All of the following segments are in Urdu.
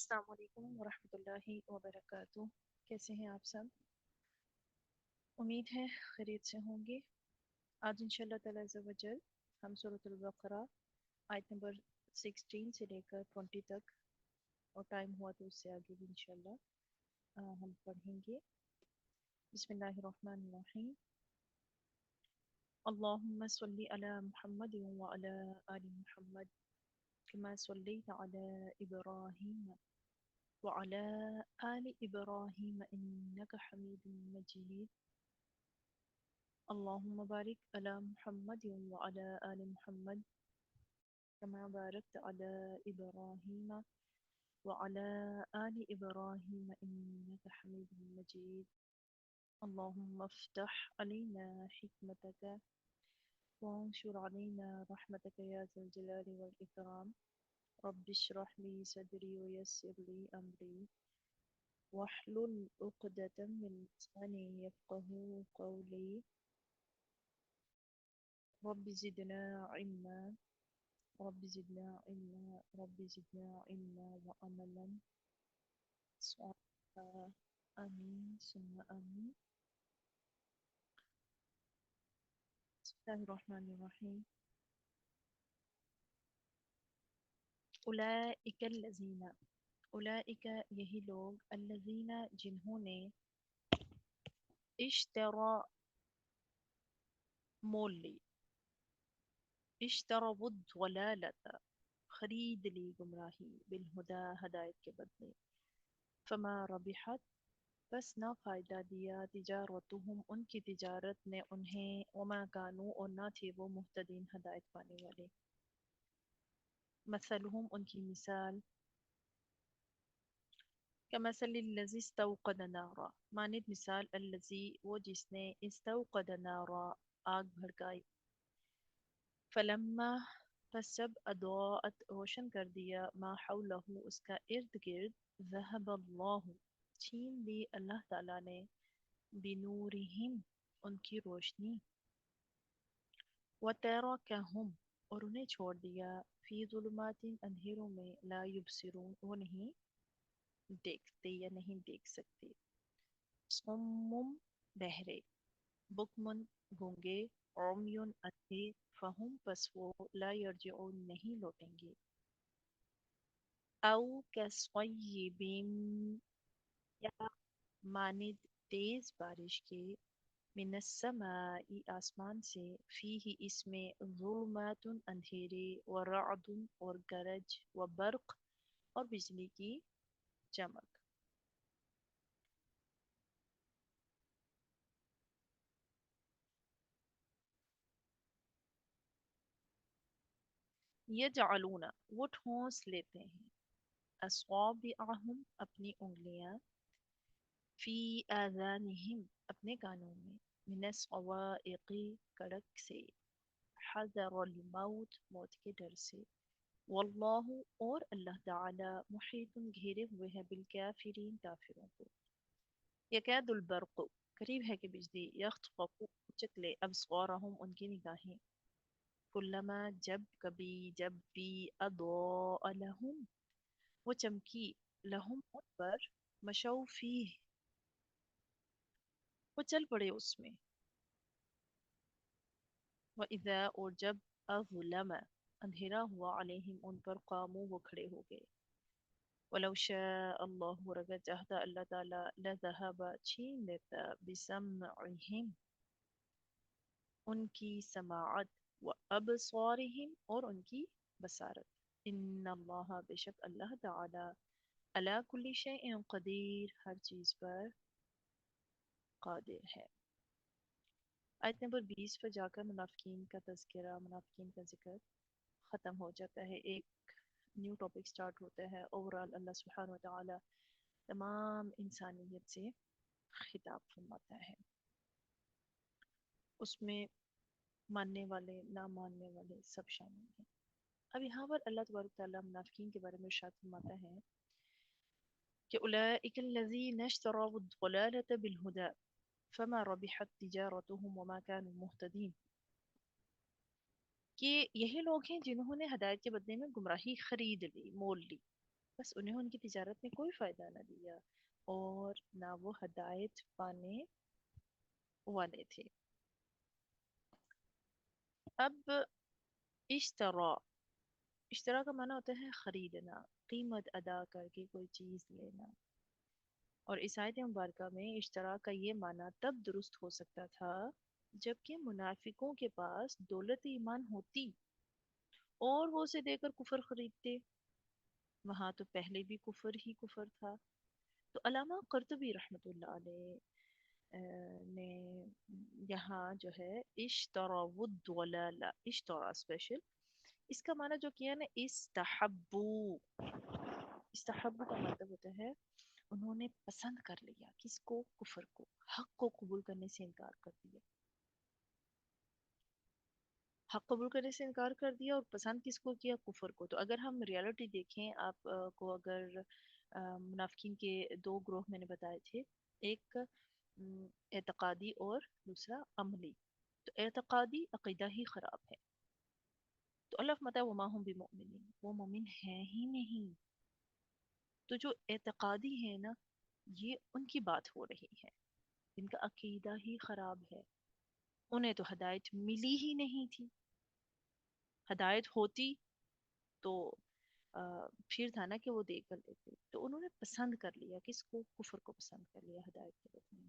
السلام علیکم ورحمۃ اللہ وبرکاتہ۔ کیسے ہیں آپ سب؟ امید ہے خیریت سے ہوں گے۔ آج انشاءاللہ تعالی عز و جل ہم سورۃ البقرہ آیت نمبر 16 سے لے کر 20 تک، اور ٹائم ہوا تو اس سے آگے بھی انشاءاللہ ہم پڑھیں گے۔ بسم اللہ الرحمن الرحیم۔ اللہم صلی علی محمد وعلی آل محمد کما صلیت علی ابراہیم وعلى آل إبراهيم إنك حميد مجيد اللهم بارك على محمد وعلى آل محمد كما باركت على إبراهيم وعلى آل إبراهيم إنك حميد مجيد اللهم افتح علينا حكمتك وانشر علينا رحمتك يا ذا الجلال والإكرام رب اشرح لي صدري ويسر لي أمري واحلل عقدة من لساني يفقه قولي رب زدنا علما رب زدنا علما رب زدنا علما وعملا صالحا آمين ثم آمين۔ بسم الله الرحمن الرحيم۔ أولئك الذين، أولئك یہی لوگ، الذین جنہوں نے، اشترا مول لی، اشتروا الضلالۃ خرید لی گمراہی، بالہدا ہدایت کے بدلے، فما ربحت بس نہ فائدہ دیا، تجارتہم ان کی تجارت نے انہیں، وما کانوا اور نہ تھے وہ، مہتدین ہدایت پانے والے۔ مثلہم ان کی مثال، کمثل الذی استوقد نارا مانند مثال الذی وہ جس نے، استوقد نارا آگ بھڑکائی، فلما پس جب اضاءت روشن کر دیا، ما حولہ اس کا ارد گرد، ذہب اللہ چھین لی اللہ تعالی نے، بنورہم ان کی روشنی، وترکہم اور انہیں چھوڑ دیا، فی ظلمات اندھیروں میں، لا یبصرون وہ نہیں دیکھتے یا نہیں دیکھ سکتے، صم بہرے، بکمن گونگے، عمیٌ اندھے، فہم پس وہ، لا یرجعون نہیں لوٹیں گے، او کصیب یا مانند تیز بارش کے، من السماء آسمان سے، فیہ اس میں، ظلمات اندھیرے، ورعد اور گرج، وبرق اور بجلی کی چمک۔ یجعلون وہ ٹھونس لیتے ہیں، اصابعہم اپنی انگلیاں، فی آذانہم اپنے کانوں میں، من الصواعق کڑک سے، حذر الموت موت کے ڈر سے، واللہ اور اللہ تعالی، محیط گھیرے ہوئے ہے، بالکافرین کافروں کو۔ یکاد البرق قریب ہے کہ بجلی، یخطف چک لے، ابصارہم ان کی نگاہیں، کلما جب کبھی، جب بھی، اضاء لہم وہ چمکی، لہم ان پر، مشوا فیہ وہ چل پڑے اس میں، وَإِذَا اور جب، أَظْلَمَ اندھیرا ہوا، علیہم ان پر، قاموا وہ کھڑے ہو گئے، وَلَوْ شَاءَ اللَّهُ اور اگر چاہتا اللہ تعالی، لَذَهَبَ چھین لیتا، بِسَمْعِهِمْ ان کی سماعت، وَأَبْصَارِهِمْ اور ان کی بصارت، ان اللہ بے شک اللہ تعالی، علی کل شیء قدیر ہر چیز پر قادر ہے۔ آیت نمبر 20 پر جا کر منافقین کا تذکرہ، منافقین کا ذکر ختم ہو جاتا ہے، ایک نیو ٹاپک سٹارٹ ہوتا ہے۔ اوورال اللہ سبحانہ و تعالی تمام انسانیت سے خطاب فرماتا ہے، اس میں ماننے والے، نہ ماننے والے سب شامل ہیں۔ اب یہاں پر اللہ تبارک تعالیٰ منافقین کے بارے میں ارشاد فرماتا ہے کہ اولئک الذین اشتروا الضلالة بالہدى فما ربحت تجارتهم وما كانوا مهتدین، کہ یہی لوگ ہیں جنہوں نے ہدایت کے بدلے میں گمراہی خرید لی، مول لی، بس انہیں ان کی تجارت نے کوئی فائدہ نہ دیا اور نہ وہ ہدایت پانے والے تھے. اب اشترا، اشترا کا معنی ہوتا ہے خریدنا، قیمت ادا کر کے کوئی چیز لینا. اور اس آیت مبارکہ میں اشترا کا یہ معنی تب درست ہو سکتا تھا جبکہ منافقوں کے پاس دولت ایمان ہوتی اور وہ اسے دے کر کفر خریدتے. وہاں تو پہلے بھی کفر ہی کفر تھا. تو علامہ قرطبی رحمۃ اللہ علیہ نے یہاں جو ہے اشترا الضلال، اشترا اسپیشل اس کا معنی جو کیا نا استحبو، استحبو کا مطلب ہوتا ہے انہوں نے پسند کر لیا کس کو، کفر کو، حق کو قبول کرنے سے انکار کر دیا. حق قبول کرنے سے انکار کر دیا اور پسند کس کو کیا، کفر کو. تو اگر ہم ریالٹی دیکھیں آپ کو، اگر منافقین کے دو گروہ میں نے بتائے تھے، ایک اعتقادی اور دوسرا عملی. تو اعتقادی عقیدہ ہی خراب ہے. تو اللہ فرماتا ہے وما ہم بمؤمنین، وہ مومن ہیں ہی نہیں. تو جو اعتقادی ہے نا، یہ ان کی بات ہو رہی ہے، ان کا عقیدہ ہی خراب ہے. انہیں تو ہدایت ملی ہی نہیں تھی. ہدایت ہوتی تو پھر تھا نا کہ وہ دیکھ کر لیتے. تو انہوں نے پسند کر لیا کس کو، کفر کو پسند کر لیا ہدایت کے روپ میں.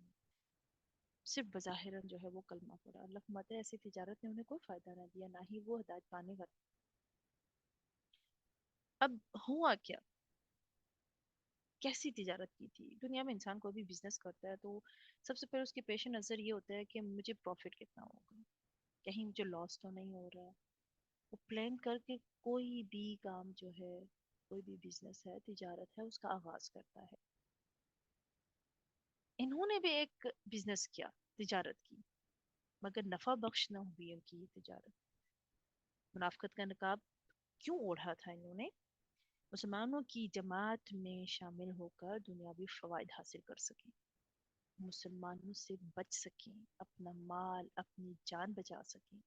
صرف بظاہراً جو ہے وہ کلمہ پڑا. اللہ فرماتا ہے ایسی تجارت نے انہیں کوئی فائدہ نہ دیا، نہ ہی وہ ہدایت پانے والا. اب ہوا کیا، کیسی تجارت کی تھی؟ دنیا میں انسان کوئی بھی بزنس کرتا ہے تو سب سے پہلے اس کے پیش نظر یہ ہوتا ہے کہ مجھے پروفٹ کتنا ہوگا، کہیں مجھے لاس تو نہیں ہو رہا. وہ پلان کر کے کوئی بھی کام جو ہے، کوئی بھی بزنس ہے، تجارت ہے، اس کا آغاز کرتا ہے. انہوں نے بھی ایک بزنس کیا، تجارت کی، مگر نفع بخش نہ ہوئی ان کی یہ تجارت. منافقت کا نقاب کیوں اوڑھا تھا انہوں نے؟ مسلمانوں کی جماعت میں شامل ہو کر دنیاوی فوائد حاصل کر سکیں، مسلمانوں سے بچ سکیں، اپنا مال اپنی جان بچا سکیں.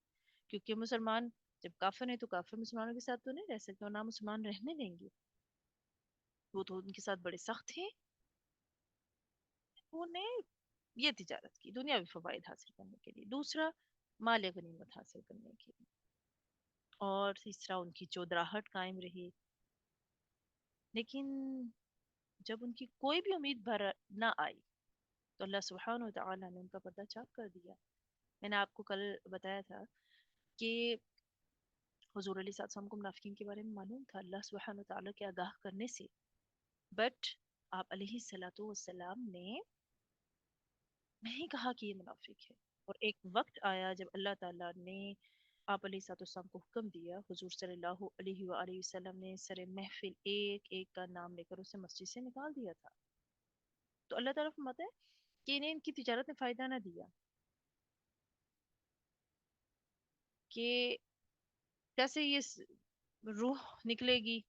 کیونکہ مسلمان جب کافر ہیں تو کافر مسلمانوں کے ساتھ تو نہیں رہ سکتے، اور نہ مسلمان رہنے دیں گے. وہ تو ان کے ساتھ بڑے سخت ہیں. انہوں نے یہ تجارت کی دنیاوی فوائد حاصل کرنے کے لیے، دوسرا مال غنیمت حاصل کرنے کے لیے، اور تیسرا ان کی چودراہٹ قائم رہی. لیکن جب ان کی کوئی بھی امید بھر نہ آئی تو اللہ سبحانہ و تعالیٰ نے ان کا پردہ چاک کر دیا. میں نے آپ کو کل بتایا تھا کہ حضور علیہ السلام کو منافقین کے بارے میں معلوم تھا اللہ سبحانہ و تعالیٰ کے آگاہ کرنے سے، بٹ آپ علیہ الصلوۃ والسلام نے نہیں کہا کہ یہ منافق ہے. اور ایک وقت آیا جب اللہ تعالیٰ نے آپ علیہ الصلوۃ والسلام کو حکم دیا، حضور صلی اللہ علیہ وآلہ وسلم نے سر محفل ایک ایک کا نام لے کر اسے مسجد سے نکال دیا تھا. تو اللہ تعالیٰ فرماتا ہے کہ انہیں ان کی تجارت نے فائدہ نہ دیا، کہ کیسے یہ روح نکلے گی،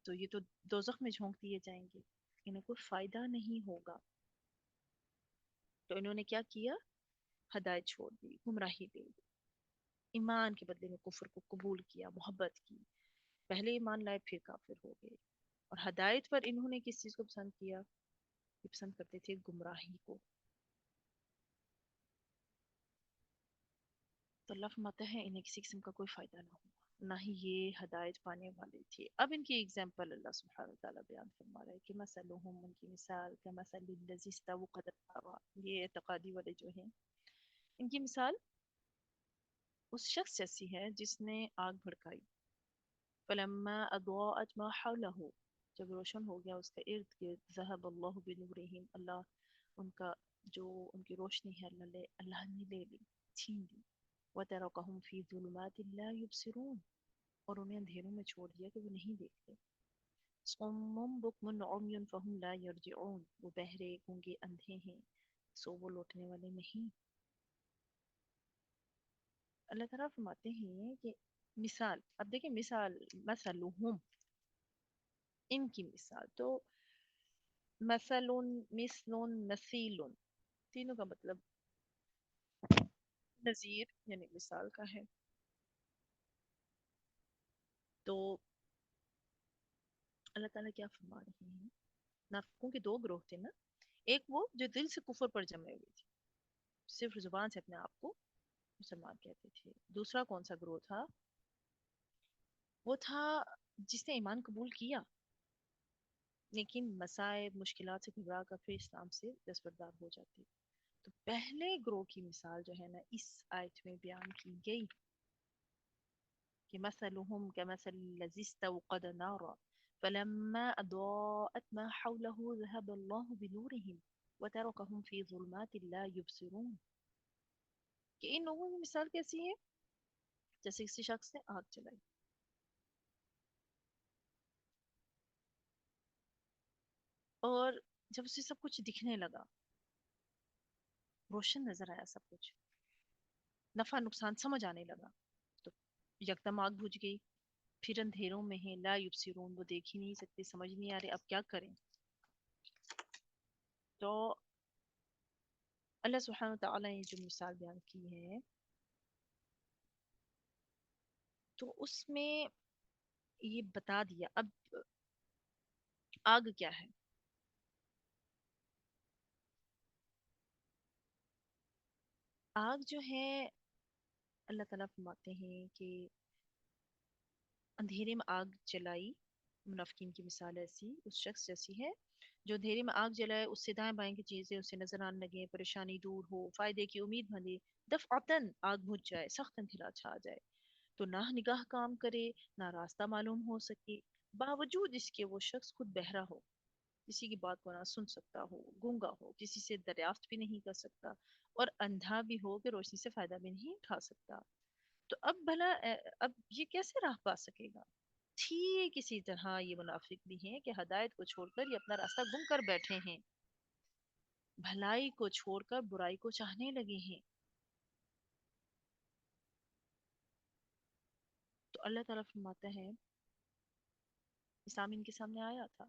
تو یہ تو دوزخ میں جھونک دیے جائیں گے، انہیں کوئی فائدہ نہیں ہوگا. تو انہوں نے کیا کیا، ہدایت چھوڑ دی، گمراہی دے دی، ایمان کے بدلے میں کفر کو قبول کیا، محبت کی. پہلے ایمان لائے پھر کافر ہو گئے. اور ہدایت پر انہوں نے کس چیز کو پسند کیا؟ یہ پسند کرتے تھے گمراہی کو. تو اللہ فرماتا ہے انہیں کسی قسم کا کوئی فائدہ نہ ہوا، نہ ہی یہ ہدایت پانے والے تھے. اب ان کی ایگزامپل اللہ سبحانہ وتعالیٰ بیان فرما رہا ہے کہ مثلہم، ان کی مثال، کمثل الذی استوقد نارا، یہ اعتقادی والے جو ہیں، ان کی مثال اس شخص جیسی ہے جس نے آگ بھڑکائی. فلما اضاءت ما حوله، جب روشن ہو گیا اس کا ارد گرد، ذهب اللہ بنورہم، اللہ ان کا جو ان کی روشنی ہے اللہ نے لے لی، چھین لی. وترکہم فی ظلمات لا یبصرون، اور انہیں اندھیروں میں چھوڑ دیا کہ وہ نہیں دیکھتے. صم بکم عمی فہم لا یرجعون، وہ بہرے گونگے اندھے ہیں سو وہ لوٹنے والے نہیں. اللہ تعالیٰ فرماتے ہیں کہ مثال، اب دیکھیں مثال، مثلہم، ان کی مثال. تو مثل، مثل، مثیل، تینوں کا مطلب نظیر یعنی مثال کا ہے. تو اللہ تعالیٰ کیا فرما رہے ہیں؟ منافقوں کے دو گروہ تھے نا، ایک وہ جو دل سے کفر پر جمے ہوئے تھے، صرف زبان سے اپنے آپ کو مسلمان کہتے تھے. دوسرا کون سا گروہ تھا؟ وہ تھا جس نے ایمان قبول کیا لیکن مسائب مشکلات سے گھبرا کر پھر اسلام سے دستبردار ہو جاتے. تو پہلے گروہ کی مثال جو ہے نا اس آیت میں بیان کی گئی کہ مثلهم كمثل الذي استوقد نارا فلما أضاءت ما حوله ذهب الله بنورهم وتركهم في ظلمات لا يبصرون. کہ ان لوگوں کی مثال کیسی ہے؟ جیسے کسی شخص نے آگ جلائی اور جب اسے سب کچھ دکھنے لگا، روشن نظر آیا سب کچھ، نفع نقصان سمجھ آنے لگا، تو یکدم آگ بجھ گئی. پھر اندھیروں میں ہیں لا یبصرون، وہ دیکھ ہی نہیں سکتے، سمجھ نہیں آ رہے اب کیا کریں. تو اللہ سبحانہ وتعالی نے جو مثال بیان کی ہے تو اس میں یہ بتا دیا. اب آگ کیا ہے؟ آگ جو ہے اللہ تعالیٰ فرماتے ہیں کہ اندھیرے میں آگ جلائی. منافقین کی مثال ایسی اس شخص جیسی ہے جو اندھیرے میں آگ جلائے، اس سے دائیں بائیں کی چیزیں اسے نظر آنے لگیں، پریشانی دور ہو، فائدے کی امید بندے، دفعتن آگ بجھ جائے، سخت اندھیرا چھا جائے تو نہ نگاہ کام کرے، نہ راستہ معلوم ہو سکے، باوجود اس کے وہ شخص خود بہرا ہو، کسی کی بات کو نہ سن سکتا ہو، گونگا ہو، کسی سے دریافت بھی نہیں کر سکتا، اور اندھا بھی ہو کہ روشنی سے فائدہ بھی نہیں اٹھا سکتا. تو اب بھلا اب یہ کیسے راہ پا سکے گا؟ ٹھیک اسی طرح یہ منافق بھی ہیں کہ ہدایت کو چھوڑ کر یہ اپنا راستہ گم کر بیٹھے ہیں، بھلائی کو چھوڑ کر برائی کو چاہنے لگے ہیں. تو اللہ تعالیٰ فرماتا ہے اسلام ان کے سامنے آیا تھا،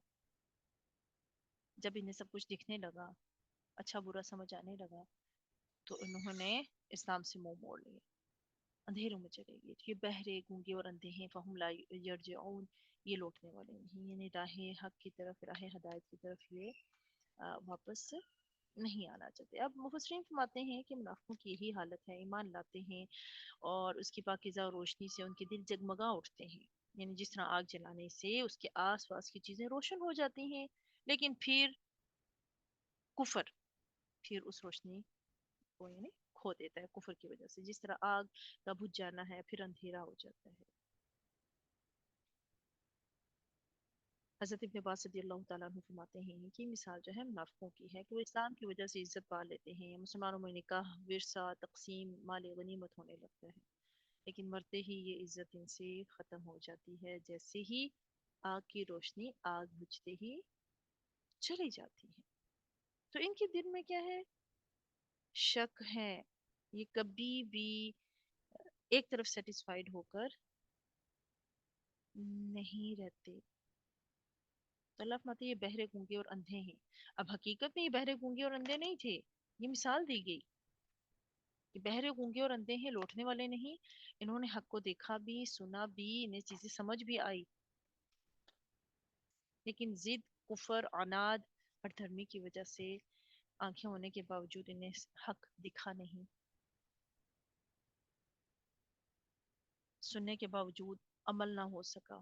جب انہیں سب کچھ دکھنے لگا، اچھا برا سمجھ آنے لگا، تو انہوں نے اسلام سے منہ موڑ لیا، اندھیروں میں چلے گئے. یہ بہرے گونگے اور اندھے ہیں، فہم لا یرجعون، یہ لوٹنے والے نہیں، یعنی راہ حق کی طرف، راہ ہدایت کی طرف یہ واپس نہیں آنا چاہتے. اب مفسرین فرماتے ہیں کہ منافقوں کی یہی حالت ہے، ایمان لاتے ہیں اور اس کی پاکیزہ روشنی سے ان کے دل جگمگا اٹھتے ہیں، یعنی جس طرح آگ جلانے سے اس کے آس پاس کی چیزیں روشن ہو جاتی ہیں، لیکن پھر کفر پھر اس روشنی کو یعنی کھو دیتا ہے کفر کی وجہ سے، جس طرح آگ کا بجھ جانا ہے پھر اندھیرا ہو جاتا ہے. حضرت ابن عباس رضی اللہ تعالیٰ عنہ فرماتے ہیں کہ مثال جو ہے منافقوں کی ہے کہ وہ اسلام کی وجہ سے عزت پا لیتے ہیں، مسلمانوں میں نکاح، ورثہ، تقسیم، مال غنیمت ہونے لگتا ہے، لیکن مرتے ہی یہ عزت ان سے ختم ہو جاتی ہے، جیسے ہی آگ کی روشنی آگ بجھتے ہی چلی جاتی ہے. تو ان کے دل میں کیا ہے؟ شک ہے. یہ کبھی بھی ایک طرف سیٹسفائیڈ ہو کر نہیں رہتے. تو اللہ فرماتے ہیں یہ بہرے گونگے اور اندھے ہیں. اب حقیقت میں یہ بہرے گونگے اور اندھے نہیں تھے، یہ مثال دی گئی کہ بہرے گونگے اور اندھے ہیں، لوٹنے والے نہیں. انہوں نے حق کو دیکھا بھی، سنا بھی، انہیں چیزیں سمجھ بھی آئی، لیکن ضد، کفر، عناد اور دھرمی کی وجہ سے آنکھیں ہونے کے باوجود انہیں حق دکھا نہیں، سننے کے باوجود عمل نہ ہو سکا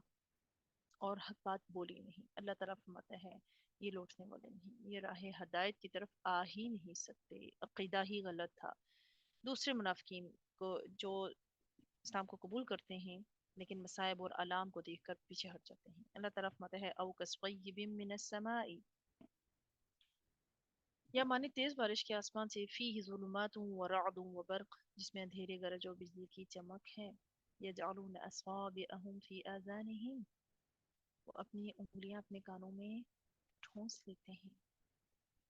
اور حق بات بولی نہیں. اللہ تعالیٰ فرماتا ہے یہ لوٹنے والے نہیں، یہ راہ ہدایت کی طرف آ ہی نہیں سکتے، عقیدہ ہی غلط تھا. دوسرے منافقین کو جو اسلام کو قبول کرتے ہیں لیکن مصائب اور علام کو دیکھ کر پیچھے ہٹ جاتے ہیں. اللہ تعالیٰ فرماتا ہے او کصیب من السماء، یا مانے تیز بارش کے آسمان سے، فیہ ظلمات و رعد و برق، جس میں اندھیرے گرج و بجلی کی چمک ہے. یجعلون اصابعهم فی آذانہم، وہ اپنی انگلیاں اپنے کانوں میں ٹھونس لیتے ہیں،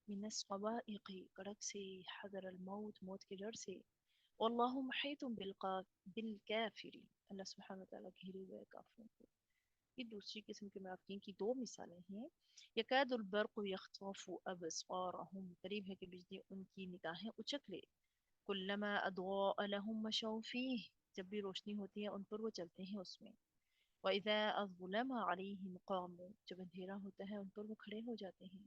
من الصواعق، کڑک سے، حذر الموت، موت کے ڈر سے. واللہ محیط بالکافرین، اللہ سبحانہ وتعالیٰ گھیرے ہوئے کافروں کو. یہ دوسری قسم کے منافقین کی دو مثالیں ہیں. یکاد البرق یخطف ابصارهم، قریب ہے کہ بجلی ان کی نگاہیں اچک لے. کلما اضاء لهم مشوا فیہ، جب بھی روشنی ہوتی ہے ان پر وہ چلتے ہیں اس میں. وَإِذَا أَظْلَمَ عَلَيْهِمْ قَامُوا، جب اندھیرا ہوتا ہے ان پر وہ کھڑے ہو جاتے ہیں.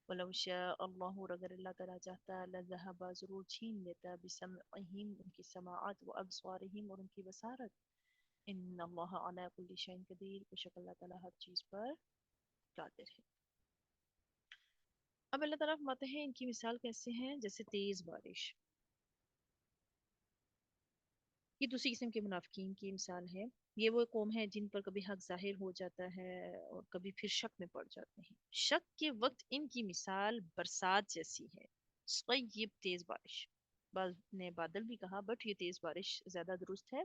وَلَوْ شَاءَ اللَّهُ، اور اگر اللہ تعالیٰ چاہتا لَذَهَبَ، ضرور چھین لیتا بِسَمْعِهِمْ ان کی سماعت، وَأَبْصَارِهِمْ اور ان کی بصارت. ان اللہ علی کل شیء قدیر، بے شک اللہ تعالیٰ ہر چیز پر قادر ہے. اب اللہ تعالیٰ فرماتے ہیں ان کی مثال کیسے ہیں، جیسے تیز بارش. یہ دوسری قسم کے منافقین کی مثال ہے. یہ وہ قوم ہے جن پر کبھی حق ظاہر ہو جاتا ہے اور کبھی پھر شک میں پڑ جاتے ہیں. شک کے وقت ان کی مثال برسات جیسی ہے. یہ تیز بارش، بعض نے بادل بھی کہا بٹ یہ تیز بارش زیادہ درست ہے.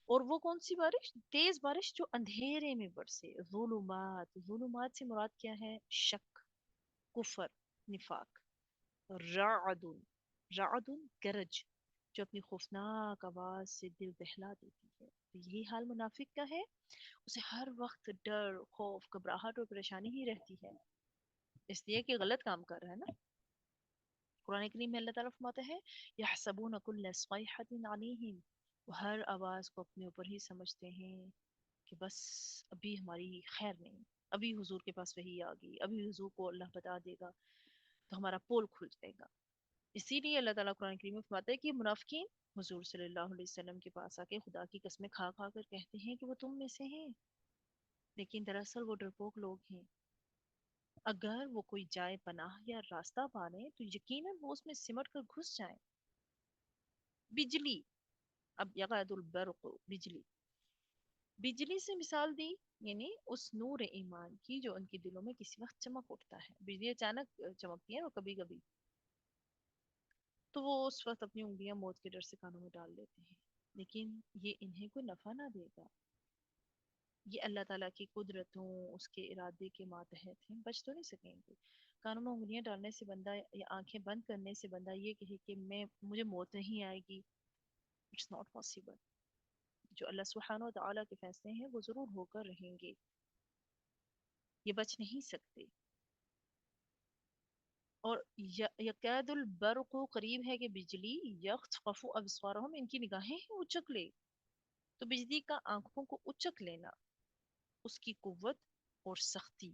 اور وہ کون سی بارش؟ تیز بارش جو اندھیرے میں برسے. ظلمات، ظلمات سے مراد کیا ہے؟ شک، کفر، نفاق. رعد، رعد گرج، جو اپنی خوفناک آواز سے دل دہلا دیتی ہے. تو یہی حال منافق کا ہے، اسے ہر وقت ڈر، خوف، گھبراہٹ اور پریشانی ہی رہتی ہے، اس لیے کہ غلط کام کر رہا ہے نا. قرآن کریم میں اللہ تعالیٰ فرماتا ہے یحسبون کل صیحۃ علیہم، وہ ہر آواز کو اپنے اوپر ہی سمجھتے ہیں کہ بس ابھی ہماری خیر نہیں، ابھی حضور کے پاس وحی آ گئی، ابھی حضور کو اللہ بتا دے گا تو ہمارا پول کھل جائے گا. اسی لیے اللہ تعالیٰ قرآن کریم میں فرماتا ہے کہ منافقین حضور صلی اللہ علیہ وسلم کے پاس آ کے خدا کی قسمیں کھا کھا کر کہتے ہیں کہ وہ تم میں سے ہیں، لیکن دراصل وہ ڈرپوک لوگ ہیں. اگر وہ کوئی جائے پناہ یا راستہ پا لیں تو یقیناً وہ اس میں سمٹ کر گھس جائیں. بجلی، اب یقعد البرق، بجلی، بجلی سے مثال دی، یعنی اس نور ایمان کی جو ان کے دلوں میں کسی وقت چمک اٹھتا ہے. بجلی اچانک چمکتی ہے اور کبھی کبھی، تو وہ اس وقت اپنی انگلیاں موت کے ڈر سے کانوں میں ڈال لیتے ہیں، لیکن یہ انہیں کوئی نفع نہ دے گا. یہ اللہ تعالیٰ کی قدرتوں، اس کے ارادے کے ماتحت ہیں، بچ تو نہیں سکیں گے. کانوں میں انگلیاں ڈالنے سے بندہ یا آنکھیں بند کرنے سے بندہ یہ کہے کہ مجھے موت نہیں آئے گی، اٹس ناٹ پاسبل. جو اللہ سبحانہ و تعالیٰ کے فیصلے ہیں وہ ضرور ہو کر رہیں گے، یہ بچ نہیں سکتے. اور یکاد البرق، قریب ہے کہ بجلی، یخطف ابصارہم، ان کی نگاہیں ہی اچک لے. تو بجلی کا آنکھوں کو اچک لینا، اس کی قوت اور سختی،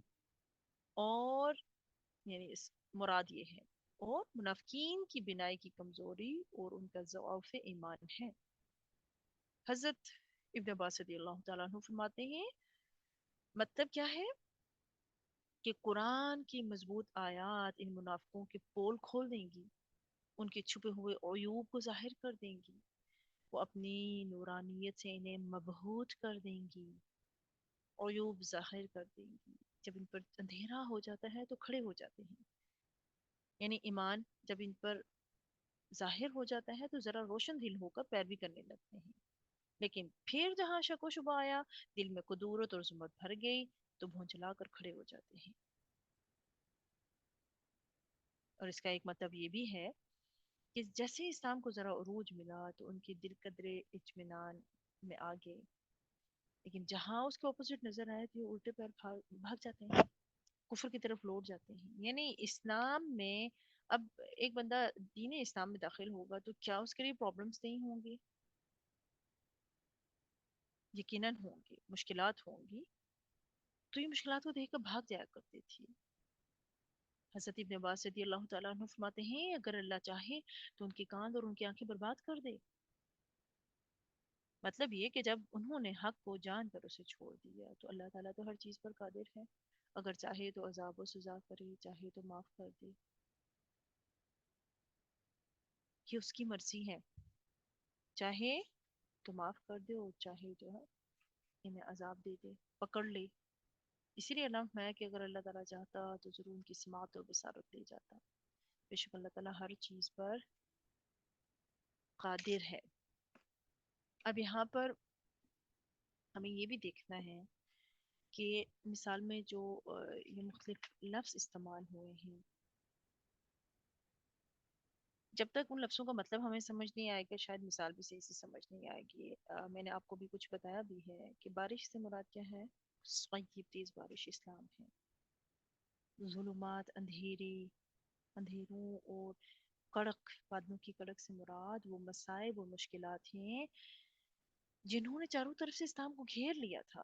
اور یعنی مراد یہ ہے. اور منافقین کی بینائی کی کمزوری اور ان کا ضعف ایمان ہے. حضرت ابن عباس رضی اللہ تعالیٰ عنہ فرماتے ہیں مطلب کیا ہے کہ قرآن کی مضبوط آیات ان منافقوں کے پول کھول دیں گی، ان کے چھپے ہوئے عیوب کو ظاہر کر دیں گی، وہ اپنی نورانیت سے انہیں مبہوت کر دیں گی، عیوب ظاہر کر دیں گی. جب ان پر اندھیرا ہو جاتا ہے تو کھڑے ہو جاتے ہیں، یعنی ایمان جب ان پر ظاہر ہو جاتا ہے تو ذرا روشن دل ہو کر پیروی کرنے لگتے ہیں، لیکن پھر جہاں شک و شبہ آیا، دل میں کدورت اور ظلمت بھر گئی، تو بھونچلا کر کھڑے ہو جاتے ہیں. اور اس کا ایک مطلب یہ بھی ہے کہ جیسے اسلام کو ذرا عروج ملا تو ان کے دل قدرے اطمینان میں آ گئے، لیکن جہاں اس کے اپوزٹ نظر آئے تو یہ الٹے پیر بھاگ جاتے ہیں، کفر کی طرف لوٹ جاتے ہیں. یعنی اسلام میں اب ایک بندہ دین اسلام میں داخل ہوگا تو کیا اس کے لیے پرابلمس نہیں ہوں گی؟ یقیناً ہوں گی، مشکلات ہوں گی. تو یہ مشکلات کو دیکھ کر بھاگ جایا کرتی تھی. حضرت ابن عباس رضی اللہ تعالیٰ عنہ فرماتے ہیں اگر اللہ چاہے تو ان کے کان اور ان کی آنکھیں برباد کر دے. مطلب یہ کہ جب انہوں نے حق کو جان کر اسے چھوڑ دیا تو اللہ تعالیٰ تو ہر چیز پر قادر ہے، اگر چاہے تو عذاب و سزا کرے، چاہے تو معاف کر دے. یہ اس کی مرضی ہے، چاہے تو معاف کر دے اور چاہے جو ہے انہیں عذاب دے دے، پکڑ لے. اسی لیے علامہ میں کہ اگر اللہ تعالیٰ چاہتا تو ضرور ان کی سماعت اور بصارت دے جاتا. بے شک اللہ تعالیٰ ہر چیز پر قادر ہے. اب یہاں پر ہمیں یہ بھی دیکھنا ہے کہ مثال میں جو یہ مختلف لفظ استعمال ہوئے ہیں، جب تک ان لفظوں کا مطلب ہمیں سمجھ نہیں آئے گا شاید مثال بھی صحیح سے سمجھ نہیں آئے گی. میں نے آپ کو بھی کچھ بتایا بھی ہے کہ بارش سے مراد کیا ہے، صیب تیز بارش اسلام ہے. ظلمات، اندھیروں اور کڑک، بادلوں کی کڑک سے مراد وہ مصائب اور مشکلات ہیں جنہوں نے چاروں طرف سے اسلام کو گھیر لیا تھا.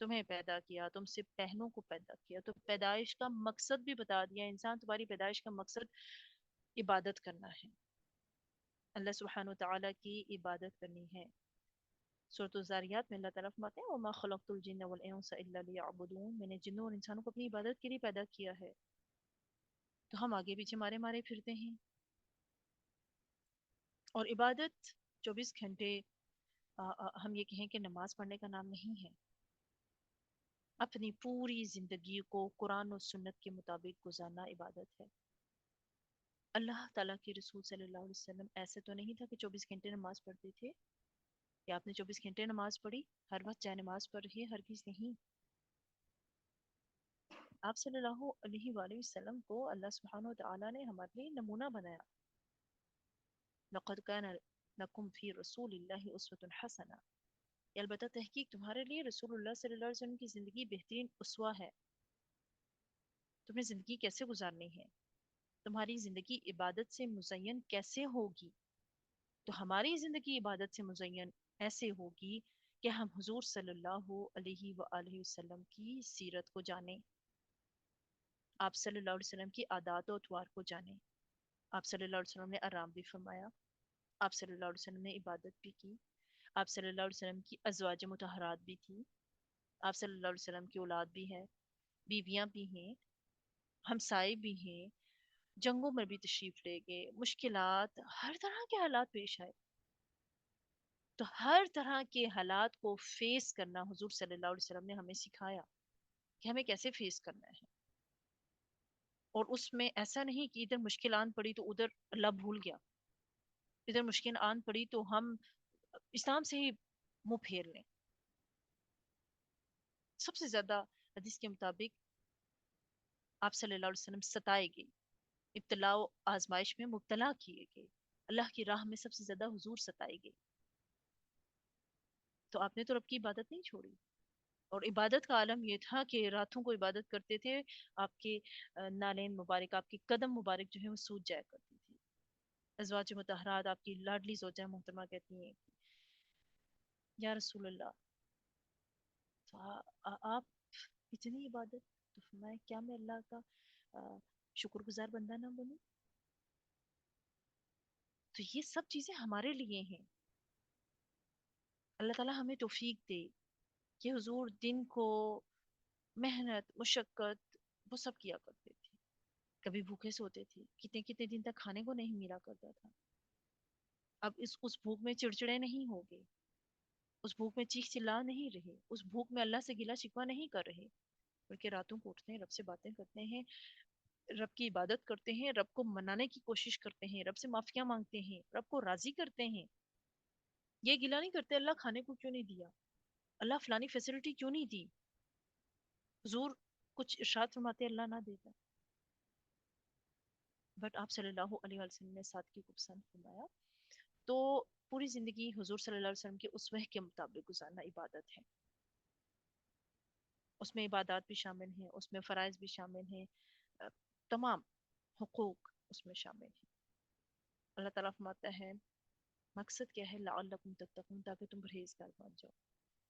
تمہیں پیدا کیا، تم سے پہنوں کو پیدا کیا، تو پیدائش کا مقصد بھی بتا دیا انسان، تمہاری پیدائش کا مقصد عبادت کرنا ہے، اللہ سبحانہ وتعالیٰ کی عبادت کرنی ہے۔ سورۃ الذاریات میں اللہ تعالیٰ فرماتے ہیں وَمَا خَلَقْتُ الْجِنَّ وَالْإِنسَ إِلَّا لِيَعْبُدُونَ، میں نے جنوں اور انسانوں کو اپنی عبادت کے لیے پیدا کیا ہے۔ تو ہم آگے پیچھے مارے مارے پھرتے ہیں، اور عبادت 24 گھنٹے ہم یہ کہیں کہ نماز پڑھنے کا نام نہیں ہے، اپنی پوری زندگی کو قرآن و سنت کے مطابق گزارنا عبادت ہے۔ اللہ تعالیٰ کے رسول صلی اللہ علیہ وسلم ایسے تو نہیں تھا کہ 24 گھنٹے نماز پڑھتے تھے، کہ آپ نے 24 گھنٹے نماز پڑھی، ہر وقت چاہے نماز پڑھ رہی ہے، ہرگز نہیں۔ آپ صلی اللہ علیہ وآلہ وسلم کو اللہ سبحانہ وتعالیٰ نے ہمارے لیے نمونہ بنایا، لقد كان لكم في رسول اللہ اسوۃ حسنہ، البتہ تحقیق تمہارے لیے رسول اللہ صلی اللہ علیہ وسلم کی زندگی بہترین اسوہ ہے۔ تمہیں زندگی کیسے گزارنی ہے، تمہاری زندگی عبادت سے مزین کیسے ہوگی، تو ہماری زندگی عبادت سے مزین ایسے ہوگی کہ ہم حضور صلی اللہ علیہ وآلہ وسلم کی سیرت کو جانیں، آپ صلی اللہ علیہ وسلم کی عادات و اطوار کو جانیں۔ آپ صلی اللہ علیہ وسلم نے آرام بھی فرمایا، آپ صلی اللہ علیہ وسلم نے عبادت بھی کی، آپ صلی اللہ علیہ وسلم کی ازواج مطہرات بھی تھی، آپ صلی اللہ علیہ وسلم کی اولاد بھی ہے، بیویاں بھی ہیں، ہمسائے بھی ہیں، جنگوں میں بھی تشریف لے گئے، مشکلات ہر طرح کے حالات پیش آئے، تو ہر طرح کے حالات کو فیس کرنا حضور صلی اللہ علیہ وسلم نے ہمیں سکھایا کہ ہمیں کیسے فیس کرنا ہے۔ اور اس میں ایسا نہیں کہ ادھر مشکل آن پڑی تو ادھر اللہ بھول گیا، ادھر مشکل آن پڑی تو ہم اسلام سے ہی منہ پھیر لیں۔ سب سے زیادہ حدیث کے مطابق آپ صلی اللہ علیہ وسلم ستائے گئے، ابتلاء و آزمائش میں مبتلا کیے گئے، اللہ کی راہ میں سب سے زیادہ حضور ستائے گئے، تو آپ نے تو رب کی عبادت نہیں چھوڑی۔ اور عبادت کا عالم یہ تھا کہ راتوں کو عبادت کرتے تھے، آپ کے نالین مبارک، آپ کے قدم مبارک جو ہے وہ سوج جایا کرتی تھی۔ ازواج مطہرات آپ کی لاڈلی زوجہ محترمہ کہتی ہیں یا رسول اللہ، تو آپ اتنی عبادت، تو فرمایا کیا میں اللہ کا شکر گزار بندہ نہ بنوں؟ تو یہ سب چیزیں ہمارے لیے ہیں، اللہ تعالیٰ ہمیں توفیق دے کہ حضور دن کو محنت مشقت وہ سب کیا کرتے تھے، کبھی بھوکے سوتے تھے، کتنے کتنے دن تک کھانے کو نہیں ملا کرتا تھا، اب اس بھوک میں چڑچڑے نہیں ہو گے، اس بھوک میں چیخ چلا نہیں رہے، اس بھوک میں اللہ سے گلا شکوہ نہیں کر رہے، بلکہ راتوں کو اٹھتے ہیں، رب سے باتیں کرتے ہیں، رب کی عبادت کرتے ہیں، رب کو منانے کی کوشش کرتے ہیں، رب سے معافیاں مانگتے ہیں، رب کو راضی کرتے ہیں، یہ گلا نہیں کرتے اللہ کھانے کو کیوں نہیں دیا، اللہ فلانی فیسلٹی کیوں نہیں دی، حضور کچھ ارشاد فرماتے اللہ نہ دیتا، بٹ آپ صلی اللہ علیہ وسلم نے سادگی کو پسند فرمایا۔ تو پوری زندگی حضور صلی اللہ علیہ وسلم کے اسوہ کے مطابق گزارنا عبادت ہے، اس میں عبادات بھی شامل ہیں، اس میں فرائض بھی شامل ہیں، تمام حقوق اس میں شامل ہیں۔ اللہ تعالیٰ فرماتا ہے مقصد کیا ہے لعلکم تتقون، تاکہ تم پرہیزگار بن جاؤ،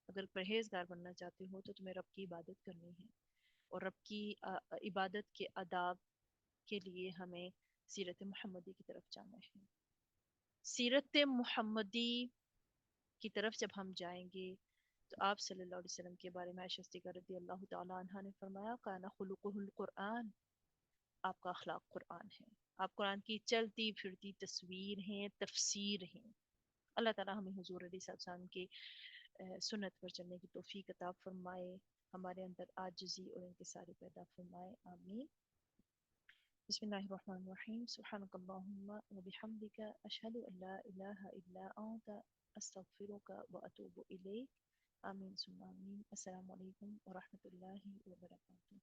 اگر پرہیزگار بننا چاہتے ہو تو تمہیں رب کی عبادت کرنی ہے، اور رب کی عبادت کے آداب کے لیے ہمیں سیرت محمدی کی طرف جانا ہے۔ سیرت محمدی کی طرف جب ہم جائیں گے تو آپ صلی اللہ علیہ وسلم کے بارے میں عائشہ صدیقہ رضی اللہ تعالیٰ عنہا نے فرمایا کان خلقہ القرآن، آپ کا اخلاق قرآن ہے، آپ قرآن کی چلتی پھرتی تصویر ہیں، تفسیر ہیں۔ اللہ تعالیٰ ہمیں حضور علیہ السلام کی سنت پر چلنے کی توفیق عطا فرمائے، ہمارے اندر عاجزی اور انکساری پیدا فرمائے، آمین۔ بسم اللہ الرحمن الرحیم، سبحانک اللہم وبحمدک، اشہد ان لا الہ الا انت، استغفرک واتوب الیک، آمین ثم آمین۔ السلام علیکم ورحمۃ اللہ وبرکاتہ۔